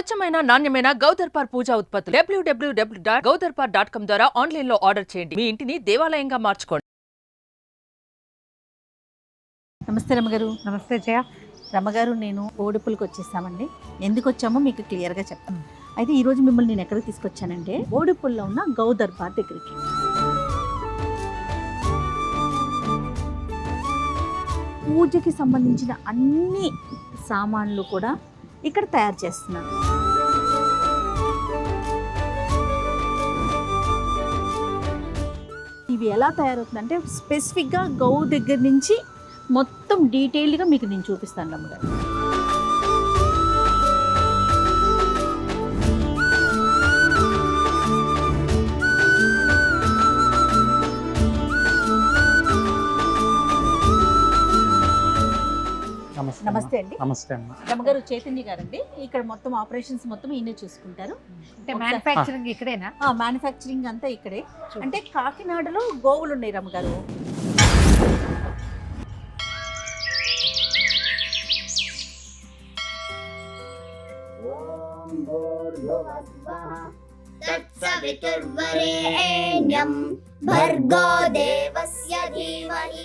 స్వచ్ఛమైన నాణ్యమైన గౌదర్పార్ పూజా ఉత్పత్తులు www.gaudarpar.com ద్వారా ఆన్లైన్ లో ఆర్డర్ చేయండి. మీ ఇంటిని దేవాలయంగా మార్చుకోండి. నమస్తే రమ్మగారు. నమస్తే జయ. రమ్మగారు, నేను ఓడిపులకు వచ్చేసామండి. ఎందుకు వచ్చామో మీకు క్లియర్గా చెప్తాను. అయితే ఈరోజు మిమ్మల్ని నేను ఎక్కడికి తీసుకొచ్చానంటే ఓడిపుల్లో ఉన్న గౌదర్పార్ దగ్గరికి. పూజకి సంబంధించిన అన్ని సామాన్లు కూడా ఇక్కడ తయారు చేస్తున్నారు. ఇవి ఎలా తయారవుతుందంటే స్పెసిఫిక్గా గౌ దగ్గర నుంచి మొత్తం డీటెయిల్గా మీకు నేను చూపిస్తాను రమ్మగారు. నమస్తే అండి. నమస్తే అమ్మ. రమ్మగారు చైతన్య గారండి. ఇక్కడ మొత్తం ఆపరేషన్స్ మొత్తం ఈయనే చూసుకుంటారు. అంటే మ్యానుఫ్యాక్చరింగ్ ఇక్కడేనా? మ్యానుఫ్యాక్చరింగ్ అంతా ఇక్కడే. అంటే కాకినాడలో గోవులు ఉన్నాయి రమ్మగారు. భర్గో దేవస్య ధీమహి.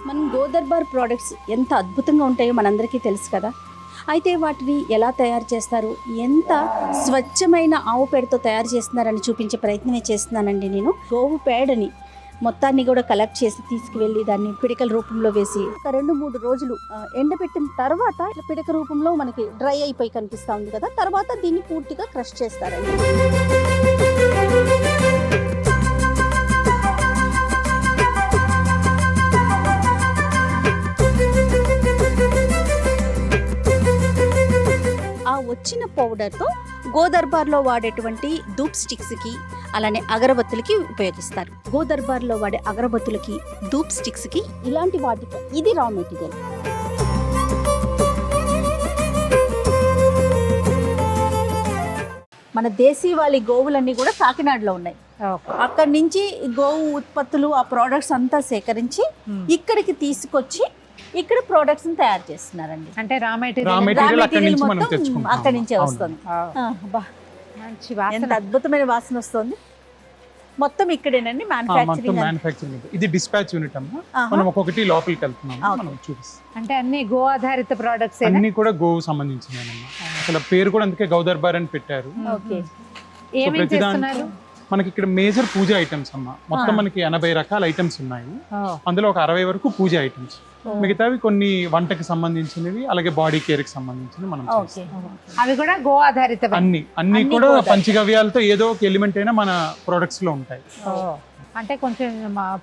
మన గోదర్బార్ ప్రోడక్ట్స్ ఎంత అద్భుతంగా ఉంటాయో మనందరికీ తెలుసు కదా. అయితే వాటిని ఎలా తయారు చేస్తారు, ఎంత స్వచ్ఛమైన ఆవు పేడతో తయారు చేస్తున్నారని చూపించే ప్రయత్నమే చేస్తున్నానండి నేను. గోవు పేడని మొత్తాన్ని కూడా కలెక్ట్ చేసి తీసుకువెళ్ళి దాన్ని పిడకల రూపంలో వేసి ఒక 2-3 రోజులు ఎండబెట్టిన తర్వాత ఇట్లా పిడక రూపంలో మనకి డ్రై అయిపోయి కనిపిస్తూ ఉంది కదా. తర్వాత దీన్ని పూర్తిగా క్రష్ చేస్తారండి. వచ్చిన పౌడర్తో గోదర్బార్లో వాడేటువంటి ధూప్ స్టిక్స్కి అలానే అగరబత్తులకి ఉపయోగిస్తారు. గోదర్బార్లో వాడే అగరబత్తులకి ధూప్ స్టిక్స్కి ఇలాంటి వాటికి ఇది రా మెటీరియల్. మన దేశీవాళీ గోవులన్నీ కూడా కాకినాడలో ఉన్నాయి. అక్కడి నుంచి గోవు ఉత్పత్తులు ఆ ప్రోడక్ట్స్ అంతా సేకరించి ఇక్కడికి తీసుకొచ్చి ఇక్కడ ప్రోడక్ట్స్ తయారు చేస్తున్నారండి. అంటే రా మెటీరియల్ అక్కడి నుంచే వస్తుంది. ఎంత అద్భుతమైన వాసన వస్తుంది. మొత్తం ఇక్కడేనండి మ్యానుఫ్యాక్చరింగ్. ఇది డిస్పాచ్ యూనిట్ అమ్మా. మనం ఒక్కొక్కటి లోపలికి వెళ్తున్నాం, మనం చూపిస్తాం. అంటే అన్ని గో ఆధారిత ప్రొడక్ట్స్, అన్ని కూడా గోవు సంబంధించినవన్నమాట. అసలు పేరు కూడా అందుకే గౌదర్బార్ అని పెట్టారు. మనకి ఇక్కడ మేజర్ పూజ ఐటమ్స్ అమ్మా. మొత్తం మనకి 80 రకాల ఐటమ్స్ ఉన్నాయి. అందులో ఒక 60 వరకు పూజ ఐటమ్స్, మిగతావి కొన్ని వంటకి సంబంధించినవి, అలాగే బాడీ కేర్ కి సంబంధించినవి మనం అవి కూడా గో ఆధారిత. అన్ని కూడా పంచగవ్యాలతో ఏదో ఒక ఎలిమెంట్ అయినా మన ప్రొడక్ట్స్ లో ఉంటాయి. అంటే కొంచెం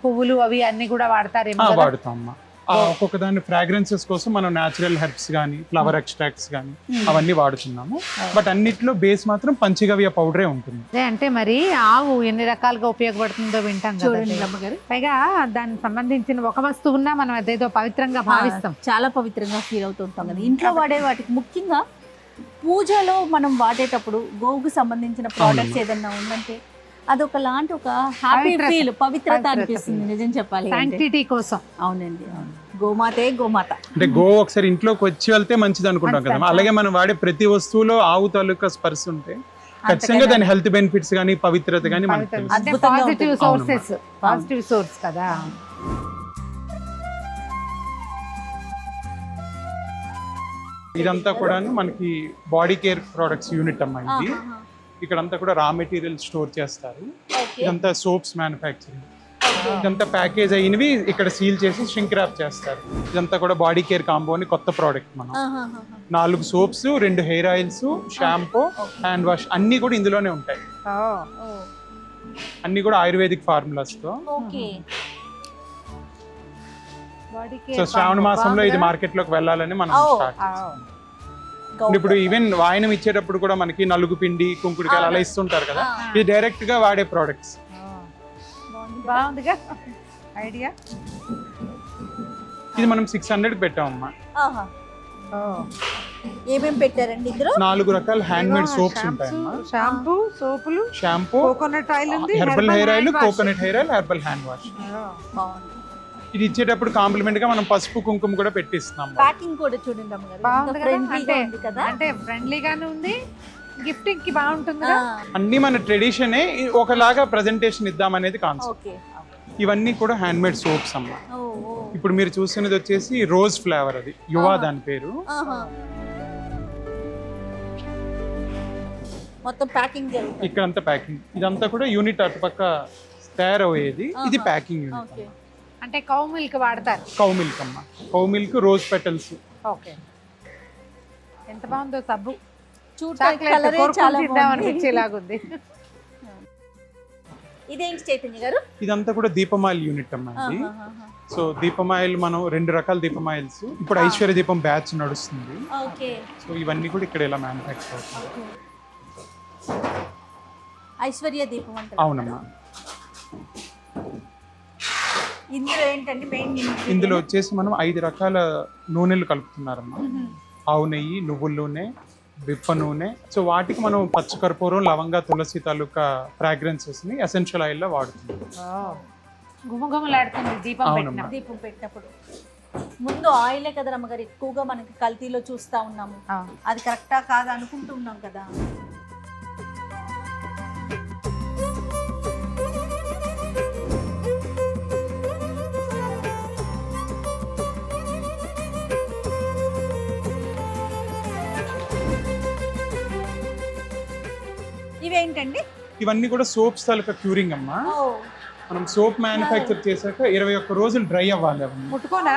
పువ్వులు అవి అన్ని కూడా వాడతారేమో. వాడుతాం అమ్మా. ఒక్కొక్క దాని ఫ్రాగ్రెన్సెస్ కోసం మనం న్యాచురల్ హెర్బ్స్ కానీ ఫ్లవర్ ఎక్స్ట్రాక్ట్స్ కానీ అవన్నీ వాడుతున్నాము. బట్ అన్నిట్లో బేస్ మాత్రం పంచగవ్య పౌడరే ఉంటుంది. అంటే మరి ఆవు ఎన్ని రకాలుగా ఉపయోగపడుతుందో వింటాం కదా. పైగా దానికి సంబంధించిన ఒక వస్తువున్నా మనం అదేదో పవిత్రంగా భావిస్తాం, చాలా పవిత్రంగా ఫీల్ అవుతుంటాం కదా. ఇంట్లో వాడే వాటికి ముఖ్యంగా పూజలో మనం వాడేటప్పుడు గోవుకు సంబంధించిన ప్రోడక్ట్స్ ఏదన్నా ఉందంటే అదొక లాంటి ఒక హ్యాపీ ఫీల్, పవిత్రత అనిపిస్తుంది నిజం చెప్పాలి. శాంక్టిటీ కోసం. అవునండి, గోమాతే గోమాత. అంటే గో ఒకసారి ఇంట్లోకి వచ్చి వెళ్తే మంచిది అనుకుంటాం కదా. అలాగే మనం వాడే ప్రతి వస్తువులో ఆవు తాలూకా స్పర్శ ఉంటే ఖచ్చితంగా దాని హెల్త్ బెనిఫిట్స్ కానీ పవిత్రత కానీ మనకు తెలుసు. పాజిటివ్ సోర్స్ కదా. ఇదంతా కూడా మనకి బాడీ కేర్ ప్రొడక్ట్స్ యూనిట్ అమ్మా. ఇది ఇక్కడంతా కూడా రా మెటీరియల్ స్టోర్ చేస్తారు. ఇదంతా సోప్స్ మ్యానుఫ్యాక్చరింగ్. ఇదంతా ప్యాకేజ్ అయినవి ఇక్కడ సీల్ చేసి ష్రింక్ ర్యాప్ చేస్తారు. ఇదంతా కూడా బాడీ కేర్ కాంబో అని కొత్త ప్రోడక్ట్. మనం 4 soaps, 2 hair oils, shampoo, hand wash అన్ని కూడా ఇందులోనే ఉంటాయి. అన్ని కూడా ఆయుర్వేదిక్ ఫార్ములాస్ తో. సో శ్రావణ మాసంలో ఇది మార్కెట్ లోకి వెళ్ళాలని మనం స్టార్ట్ చేస్తాం. ఇప్పుడు ఈవెన్ వాయనం ఇచ్చేటప్పుడు కూడా మనకి నలుగు పిండి, కుంకుడుకాయలు అలా ఇస్తుంటారు కదా. ఇది డైరెక్ట్ గా వాడే ప్రోడక్ట్స్. బాగుందిగా ఐడియా. ఇది మనం 600 పెట్టామమ్మా. ఏమేమి పెట్టారండి ఇందులో? 4 రకాల హ్యాండ్ మేడ్ సోప్స్ ఉంటాయమ్మా. షాంపూ, సోపులు, షాంపూ, కోకోనట్ ఆయిల్ ఉంది, herbal hair oil, hand wash. Coconut hair oil, herbal hand wash. బాగుంది. ఇది ఇచ్చేటప్పుడు కాంప్లిమెంట్ గా మనం పసుపు కుంకుమ కూడా పెట్టిస్తున్నాం. ప్యాకింగ్ కూడా చూడండి అమ్మగారు, బాగుంది కదా? ఫ్రెండ్లీగా ఉంది కదా. అంటే ఫ్రెండ్లీగానే ఉంది, గిఫ్టింగ్ కి బాగుంటుంది ఆ, అన్ని మన ట్రెడిషనే ఒకలాగా ప్రెజెంటేషన్ ఇద్దామనేది కాన్సెప్ట్. ఓకే. ఇవన్నీ కూడా హ్యాండ్ మేడ్ సోప్స్ అమ్మా. ఓ, ఓ. ఇప్పుడు మీరు చూస్తున్నది వచ్చేసి రోజ్ ఫ్లేవర్, అది యువ దాని పేరు. ఆహా. మొత్తం ప్యాకింగ్ జరుగుతుంది. ఇక్కడంతా ప్యాకింగ్, ఇదంతా కూడా యూనిట్ అటుపక్క తయారయ్యేది. ఇది ప్యాకింగ్ యూనిట్. ఓకే. అంటే కౌ మిల్క్ వాడతారు. కౌ మిల్క్ అమ్మ, cow milk, rose petals. Okay, ఎంత బాగుందో సబ్బు, చూడటానికి కలరే చాలా బాగుంది. అనిపించేలాగుంది. ఇదేంటి చైతన్య గారు? ఇదంతా కూడా దీపమాయిల్ యూనిట్ అమ్మ ఇది. ఆహాహాహా. సో దీపమాయిల్ మనం 2 రకాల దీపమాయిల్స్, ఇప్పుడు ఐశ్వర్య దీపం బ్యాచ్ నడుస్తుంది. ఓకే. సో ఇవన్నీ కూడా ఇక్కడ ఇలా మ్యానుఫ్యాక్చర్ అవుతుంది. ఓకే. ఐశ్వర్య దీపం అంటారు. అవునమ్మా. ఇందులో ఏంటంటే మెయిన్ ఇందులో వచ్చేసి మనం 5 రకాల నూనెలు కలుపుతున్నారమ్మా. ఆవు నెయ్యి, నువ్వుల నూనె, విప్ప నూనె. సో వాటికి మనం పచ్చకర్పూరం, లవంగ, తులసి తాలూకా ఫ్రాగ్రెన్సెస్ ని ఎసెన్షియల్ ఆయిల్ లో వాడుతున్నాం. గుమగుమలాడుతుంది దీపం అవునమ్మా. పెట్టినప్పుడు. దీపం పెట్టినప్పుడు ముందు ఆయిలే కదా రమ్మగారు ఎక్కువగా మనకి కల్తీలో చూస్తా ఉన్నాము. అది కరెక్టా కాదా అనుకుంటూ ఉన్నాం కదా. ఇవేంటండి? ఇవన్నీ కూడా సోప్స్ తాలూకా క్యూరింగ్ అమ్మా. ఓ, మనం సోప్ మ్యానుఫ్యాక్చర్ చేశాక 21 రోజులు డ్రై అవ్వాలి. అవన్నీ ముట్టుకోనా?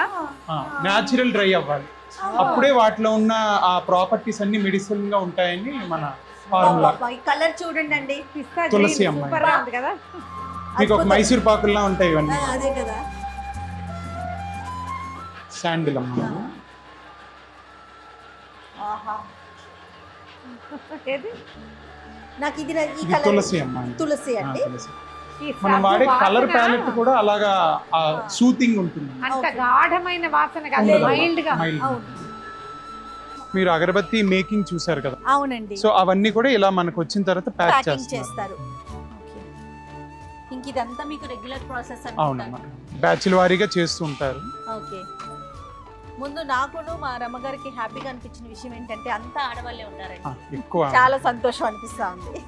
న్యాచురల్ డ్రై అవ్వాలి. అప్పుడే వాటిలో ఉన్న ఆ ప్రాపర్టీస్ అన్ని మెడిసిన్ గా ఉంటాయని మన ఫార్ములా. అబ్బా, ఈ కలర్ చూడండి అండి. పిస్తా తులసి గ్రీన్ అమ్మాయి. సూపర్ గా ఉంది కదా. మీకు ఒక మైసూర్ పాకుల్లా ఉంటాయి ఇవన్నీ. అదే కదా. శాండిల్ అమ్మా. ఆహా, ఏది? నాకు ఇది ఈ ఇది కలర్ తులసి అమ్మా. తులసి అండి. తులసి. ఈ మనం సబ్బు వాడే కలర్ వాసన ప్యాలెట్ కూడా అలాగా సూతింగ్ ఉంటుంది. అంత గాఢమైన వాసన కాదు, ఉండదు. మైల్డ్ గా. Mild గా. అవును. మీరు అగరబత్తి మేకింగ్ చూసారు కదా, అవునండి. సో అవన్నీ కూడా ఇలా మనకు వచ్చిన తర్వాత ప్యాక్ ప్యాకింగ్ చేస్తారు. చేస్తారు. ఓకే. ఇంక ఇదంతా మీకు రెగ్యులర్ ప్రాసెస్ అవునమ్మా, బ్యాచ్ల వారీగా చేస్తూ ఉంటారు. ఓకే. ముందు నాకును మా రమ్మగారికి హ్యాపీగా అనిపించిన విషయం ఏంటంటే అంతా ఆడవాళ్ళే ఉన్నారండి. ఎక్కువ చాలా సంతోషం అనిపిస్తా ఉంది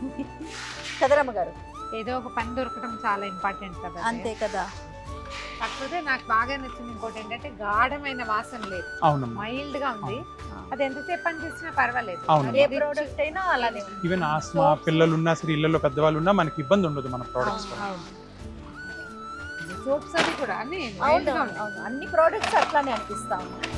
కదా రమ్మగారు. ఏదో ఒక పని దొరకడం చాలా ఇంపార్టెంట్ కదా. అంతే కదా. కాకపోతే నాకు బాగా నచ్చింది ఇంకోటి ఏంటంటే గాఢమైన వాసన లేదు, అవునమ్మా. మైల్డ్ గా ఉంది. అది ఎంతసేపు పని చేసినా పర్వాలేదు. అవును. ఏ ప్రోడక్ట్ అయినా అలానే ఉంది. ఈవెన్ ఆస్మా పిల్లలు ఉన్నా సరే, ఇళ్లలో పెద్దవాళ్ళు ఉన్నా మనకి ఇబ్బంది ఉండదు మన ప్రోడక్ట్స్. సోప్స్ అవి కూడా అన్ని అవును mild గా ఉన్నాయి. అవును, అన్ని ప్రోడక్ట్స్ అట్లానే అనిపిస్తా ఉన్నాయి.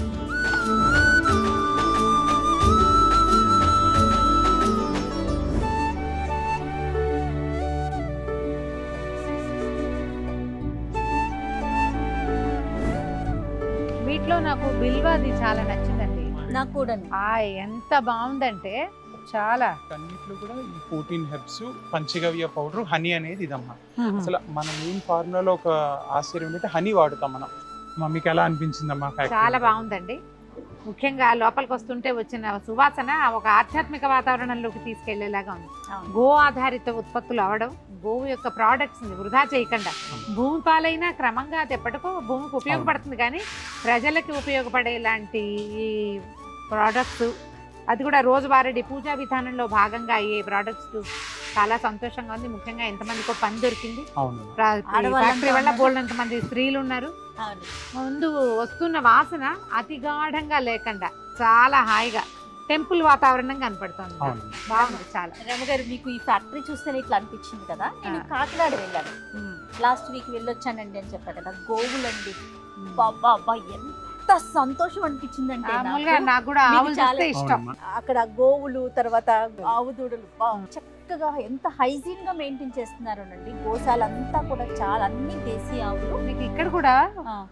వీటిలో నాకు బిల్వాది చాలా నచ్చిందండి. నాకు కూడా ఎంత బాగుందంటే చాలా. అన్నిట్లో కూడా ఈ 14 హెర్బ్స్, పంచగవ్య పౌడర్, హనీ అనేది ఇదమ్మా. అసలు మన మెయిన్ ఫార్ములాలో ఒక ఆశ్చర్యం ఏంటంటే హనీ వాడుతాం మనం. మమ్మీకి ఎలా అనిపించిందమ్మా ఫ్యాక్టరీ? చాలా బాగుందండి. ముఖ్యంగా లోపలికి వస్తుంటే వచ్చిన సువాసన ఒక ఆధ్యాత్మిక వాతావరణంలోకి తీసుకెళ్లేలాగా ఉంది. గో ఆధారిత ఉత్పత్తులు అవడం, గోవు యొక్క ప్రోడక్ట్స్ ని వృధా చేయకుండా భూమి పాలైనా క్రమంగా అది ఎప్పటికో భూమికి ఉపయోగపడుతుంది, కానీ ప్రజలకి ఉపయోగపడేలాంటి ఈ ప్రోడక్ట్స్, అది కూడా రోజువారీ పూజా విధానంలో భాగంగా అయ్యే ప్రోడక్ట్స్ చాలా సంతోషంగా ఉంది. ముఖ్యంగా ఎంతమందికో పని దొరికింది. అవును. ఫ్యాక్టరీ వల్ల బోల్డంత మంది స్త్రీలు ఉన్నారు. అవును. ముందు వస్తున్న వాసన అతి గాఢంగా లేకుండా చాలా హాయిగా టెంపుల్ వాతావరణం కనపడుతుంది. అవును. బాగుంది చాలా. రమ్మగారు, మీకు ఈ ఫ్యాక్టరీ చూస్తేనే ఇట్లా అనిపించింది కదా. నేను కాకినాడ వెళ్ళాను లాస్ట్ వీక్, వెళ్ళొచ్చానండి అని చెప్పా కదా. గోవులండి, బాబా అబ్బా ఎంత సంతోషం అనిపించిందంటే మామూలుగా నాకు కూడా మీకు ఆవులు చాలా చూస్తే ఇష్టం. అవునమ్మా. అక్కడ గోవులు, తర్వాత ఆవు దూడలు, చక్కగా చక్కగా ఎంత హైజీన్ గా మెయింటైన్ చేస్తున్నారోనండి. గోశాల అంతా కూడా చాలా అన్ని దేశీ ఆవులు. మీకు ఇక్కడ కూడా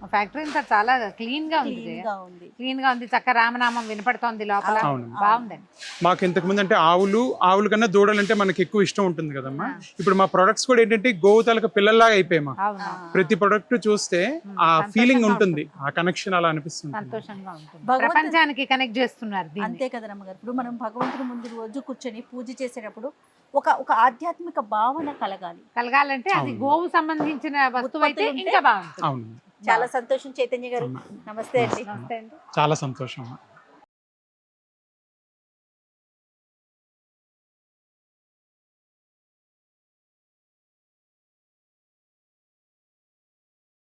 ఫ్యాక్టరీ అంతా చాలా క్లీన్ గా ఉంది. క్లీన్ గా ఉంది. క్లీన్ గా ఉంది, చక్క రామనామం వినపడుతోంది లోపల. అవును. బాగుందండి. మాకు ఇంతకు ముందు అంటే ఆవుల కన్నా దూడలు అంటే మనకి ఎక్కువ ఇష్టం ఉంటుంది కదమ్మా. ఇప్పుడు మా ప్రొడక్ట్స్ కూడా ఏంటంటే గోవు తాలూకా పిల్లల్లాగా అయిపోయాయి మాకు. అవును. ప్రతి ప్రొడక్ట్ చూస్తే ఆ ఫీలింగ్ ఉంటుంది, ఆ కనెక్షన్ అలా అనిపిస్తుంది. సంతోషంగా ఉంటుంది. భగవంతుడు- ప్రపంచానికి కనెక్ట్ చేస్తున్నారు దీన్ని. అంతే కదా రమ్మగారు. ఇప్పుడు మనం భగవంతుని ముందు రోజు కూర్చొని పూజ చేసేటప్పుడు ఒక ఆధ్యాత్మిక భావన కలగాలంటే అది అవును. గోవు సంబంధించిన వస్తువు అయితే ఉత్పత్తులు ఇంకా బాగుంటుంది. అవును, చాలా సంతోషం చైతన్య గారు. నమస్తే అండి. నమస్తే అండి. చాలా సంతోషం.